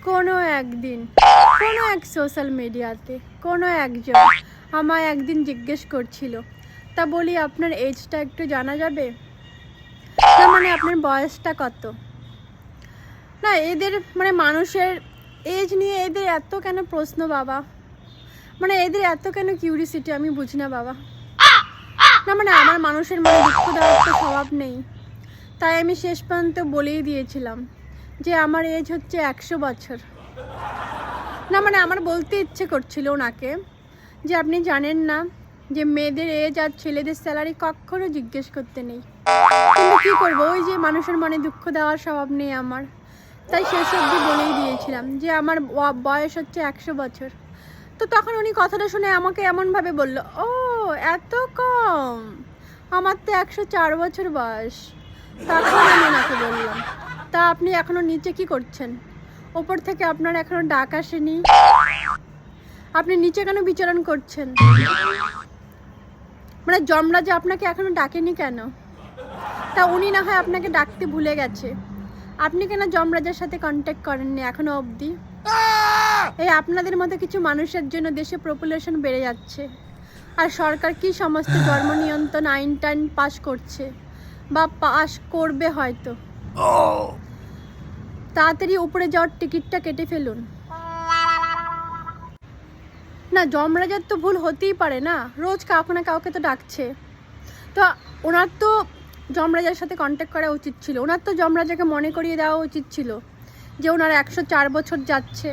কোনো একদিন কোনো এক সোশ্যাল মিডিয়াতে কোনো একজন আমায় একদিন জিজ্ঞেস করছিল, তা বলি আপনার এজটা একটু জানা যাবে? না মানে আপনার বয়সটা কত? না এদের মানে মানুষের এজ নিয়ে এদের এত কেন প্রশ্ন বাবা, মানে এদের এত কেন কিউরিসিটি আমি বুঝি না বাবা। না মানে আমার মানুষের মানে দুঃখ দেওয়ার তো স্বভাব নেই, তাই আমি শেষ পর্যন্ত বলেই দিয়েছিলাম যে আমার এজ হচ্ছে 100 বছর। না মানে আমার বলতে ইচ্ছে করছিল ওনাকে যে আপনি জানেন না যে মেয়েদের এজ আর ছেলেদের স্যালারি কখনো জিজ্ঞেস করতে নেই, কিন্তু কী করবো, ওই যে মানুষের মনে দুঃখ দেওয়ার স্বভাব নেই আমার, তাই শেষ অবধি বলেই দিয়েছিলাম যে আমার বয়স হচ্ছে 100 বছর। তো তখন উনি কথাটা শুনে আমাকে এমনভাবে বলল, ও এত কম, আমার তো 104 বছর বয়স। তখন আমি ওনাকে বললাম, তা আপনি এখনও নিচে কি করছেন? ওপর থেকে আপনার এখনও ডাক আসেনি, আপনি নিচে কেন বিচরণ করছেন? মানে যমরাজা আপনাকে এখনও ডাকেনি কেন? তা উনি না হয় আপনাকে ডাকতে ভুলে গেছে, আপনি কেন যমরাজার সাথে কন্ট্যাক্ট করেননি এখনো অবধি? এই আপনাদের মতো কিছু মানুষের জন্য দেশে পপুলেশন বেড়ে যাচ্ছে, আর সরকার কি সমস্ত ধর্ম নিয়ন্ত্রণ আইন টাইন পাস করছে বা পাস করবে হয়তো। তাড়াতাড়ি উপরে যাওয়ার টিকিটটা কেটে ফেলুন। না যমরাজার তো ভুল হতেই পারে না, রোজ কাউকে না কাউকে তো ডাকছে, তো ওনার তো যমরাজার সাথে কন্ট্যাক্ট করা উচিত ছিল, ওনার তো যমরাজাকে মনে করিয়ে দেওয়া উচিত ছিল যে ওনার 104 বছর যাচ্ছে।